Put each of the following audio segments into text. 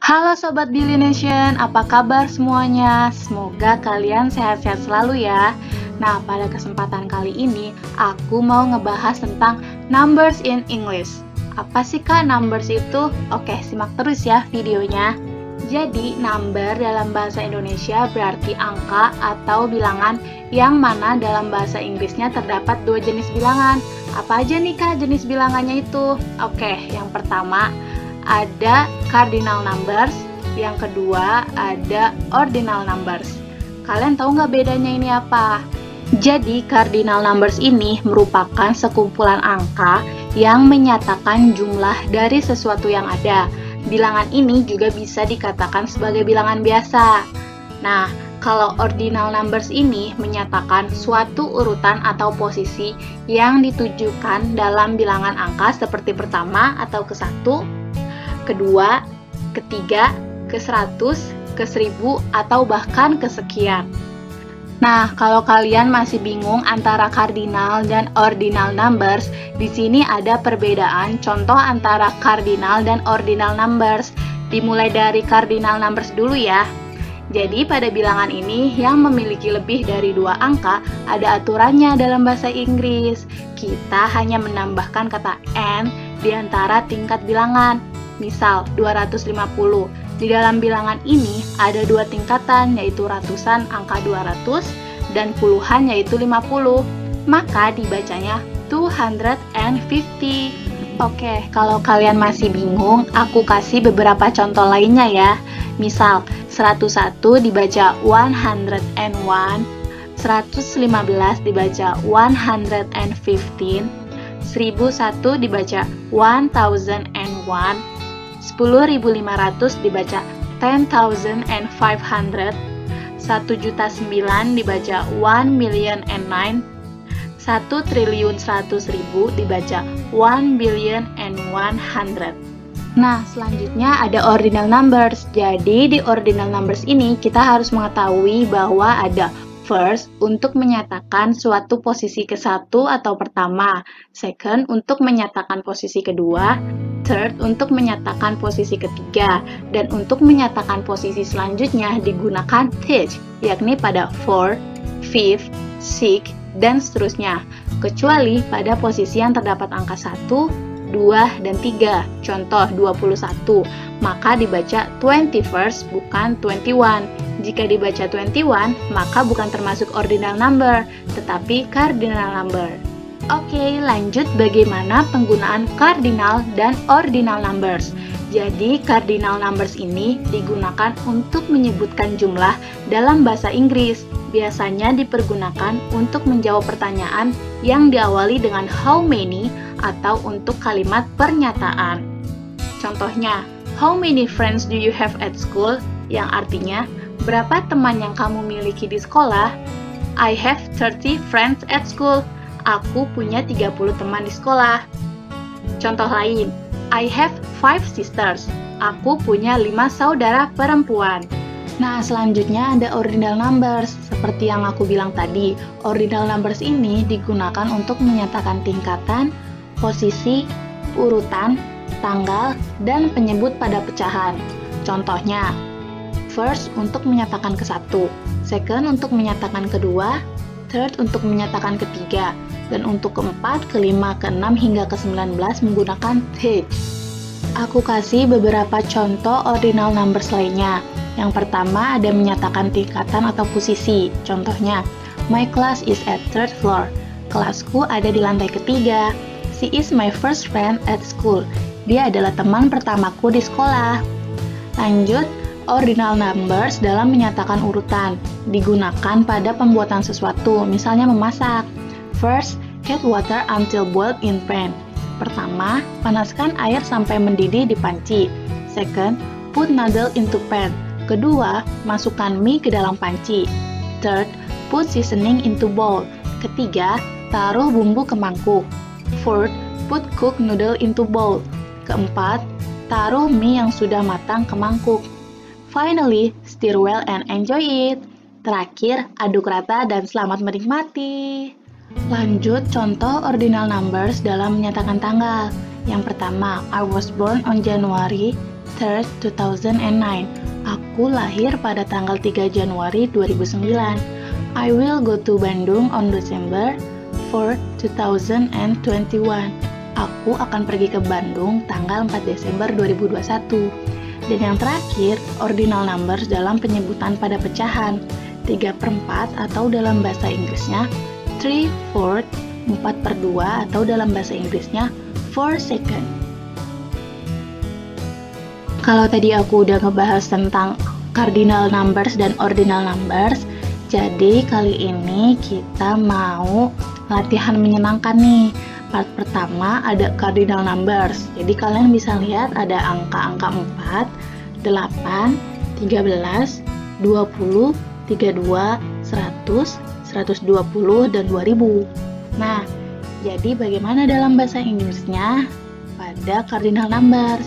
Halo Sobat Billy Nation, apa kabar semuanya? Semoga kalian sehat-sehat selalu ya. Nah, pada kesempatan kali ini, aku mau ngebahas tentang numbers in English. Apa sih Kak numbers itu? Oke, simak terus ya videonya. Jadi, number dalam bahasa Indonesia berarti angka atau bilangan yang mana dalam bahasa Inggrisnya terdapat dua jenis bilangan. Apa aja nih Kak jenis bilangannya itu? Oke, yang pertama ada cardinal numbers, yang kedua ada ordinal numbers. Kalian tahu nggak bedanya ini apa? Jadi cardinal numbers ini merupakan sekumpulan angka yang menyatakan jumlah dari sesuatu yang ada. Bilangan ini juga bisa dikatakan sebagai bilangan biasa. Nah, kalau ordinal numbers ini menyatakan suatu urutan atau posisi yang ditujukan dalam bilangan angka seperti pertama atau ke-1, kedua, ketiga, ke-100, ke-1000, atau bahkan kesekian. Nah, kalau kalian masih bingung antara cardinal dan ordinal numbers, di sini ada perbedaan contoh antara cardinal dan ordinal numbers. Dimulai dari cardinal numbers dulu ya. Jadi pada bilangan ini yang memiliki lebih dari dua angka ada aturannya dalam bahasa Inggris. Kita hanya menambahkan kata and di antara tingkat bilangan. Misal 250. Di dalam bilangan ini ada dua tingkatan, yaitu ratusan angka 200 dan puluhan yaitu 50. Maka dibacanya 250. Oke, kalau kalian masih bingung, aku kasih beberapa contoh lainnya ya. Misal 101 dibaca 101, 115 dibaca 115, 1001 dibaca 1001, 10.500 dibaca 10,500, 1.009.000 dibaca 1,000,009, 1.100.000 dibaca 1,100,000,000. Nah, selanjutnya ada ordinal numbers. Jadi di ordinal numbers ini kita harus mengetahui bahwa ada first untuk menyatakan suatu posisi ke-1 atau pertama, second untuk menyatakan posisi kedua, third untuk menyatakan posisi ketiga, dan untuk menyatakan posisi selanjutnya digunakan th, yakni pada fourth, fifth, sixth, dan seterusnya, kecuali pada posisi yang terdapat angka 1, 2, dan 3. Contoh 21, maka dibaca 21st bukan 21. Jika dibaca 21, maka bukan termasuk ordinal number, tetapi cardinal number. Oke, lanjut bagaimana penggunaan cardinal dan ordinal numbers. Jadi, cardinal numbers ini digunakan untuk menyebutkan jumlah dalam bahasa Inggris. Biasanya dipergunakan untuk menjawab pertanyaan yang diawali dengan how many atau untuk kalimat pernyataan. Contohnya, how many friends do you have at school? Yang artinya, berapa teman yang kamu miliki di sekolah? I have 30 friends at school. Aku punya 30 teman di sekolah. Contoh lain, I have 5 sisters. Aku punya 5 saudara perempuan. Nah, selanjutnya ada ordinal numbers. Seperti yang aku bilang tadi, ordinal numbers ini digunakan untuk menyatakan tingkatan, posisi, urutan, tanggal, dan penyebut pada pecahan. Contohnya, first untuk menyatakan ke-1, second untuk menyatakan kedua, third untuk menyatakan ketiga, dan untuk ke-4, ke-5, ke-6, hingga ke-19 menggunakan th. Aku kasih beberapa contoh ordinal numbers lainnya. Yang pertama ada menyatakan tingkatan atau posisi. Contohnya, my class is at third floor. Kelasku ada di lantai ketiga. She is my first friend at school. Dia adalah teman pertamaku di sekolah. Lanjut, ordinal numbers dalam menyatakan urutan. Digunakan pada pembuatan sesuatu, misalnya memasak. First, heat water until boiled in pan. Pertama, panaskan air sampai mendidih di panci. Second, put noodle into pan. Kedua, masukkan mie ke dalam panci. Third, put seasoning into bowl. Ketiga, taruh bumbu ke mangkuk. Fourth, put cooked noodle into bowl. Keempat, taruh mie yang sudah matang ke mangkuk. Finally, stir well and enjoy it. Terakhir, aduk rata dan selamat menikmati. Lanjut contoh ordinal numbers dalam menyatakan tanggal. Yang pertama, I was born on January 3rd, 2009. Aku lahir pada tanggal 3 Januari 2009. I will go to Bandung on December 4th, 2021. Aku akan pergi ke Bandung tanggal 4 Desember 2021. Dan yang terakhir, ordinal numbers dalam penyebutan pada pecahan. 3/4 atau dalam bahasa Inggrisnya 3/4, 4/2 atau dalam bahasa Inggrisnya 4 second. Kalau tadi aku udah ngebahas tentang cardinal numbers dan ordinal numbers, jadi kali ini kita mau latihan menyenangkan nih. Part pertama ada cardinal numbers. Jadi kalian bisa lihat ada angka-angka 4, 8, 13, 20, 32, 100, 120, dan 2000. Nah, jadi bagaimana dalam bahasa Inggrisnya pada cardinal numbers?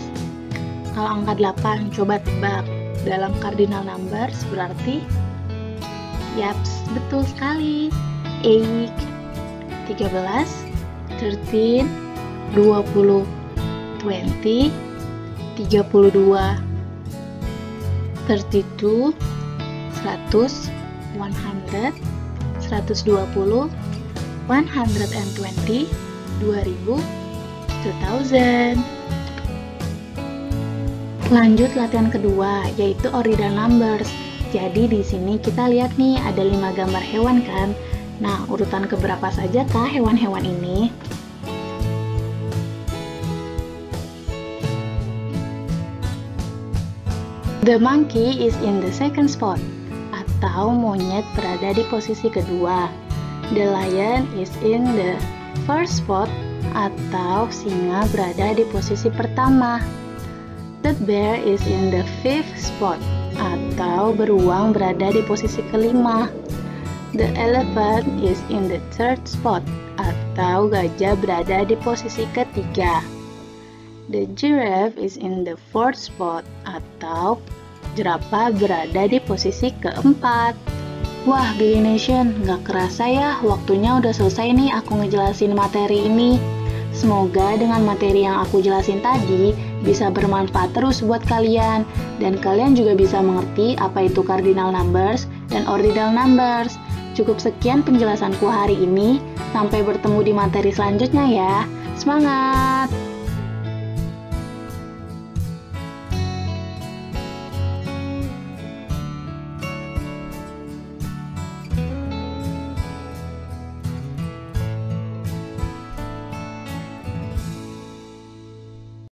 Kalau angka 8, coba tebak. Dalam cardinal numbers berarti? Yaps, betul sekali. 8, 13, 13, 20, 20, 32, 32, 100, 100, 120, 120, 2000, 2000. Lanjut latihan kedua, yaitu ordinal numbers. Jadi di sini kita lihat nih ada 5 gambar hewan kan. Nah, urutan keberapa saja kah hewan-hewan ini? The monkey is in the second spot, atau monyet berada di posisi kedua. The lion is in the first spot, atau singa berada di posisi pertama. The bear is in the fifth spot, atau beruang berada di posisi kelima. The elephant is in the third spot, atau gajah berada di posisi ketiga. The giraffe is in the fourth spot, atau jerapah berada di posisi keempat. Wah, Billy Nation, gak kerasa ya waktunya udah selesai nih aku ngejelasin materi ini. Semoga dengan materi yang aku jelasin tadi bisa bermanfaat terus buat kalian, dan kalian juga bisa mengerti apa itu cardinal numbers dan ordinal numbers. Cukup sekian penjelasanku hari ini, sampai bertemu di materi selanjutnya ya. Semangat!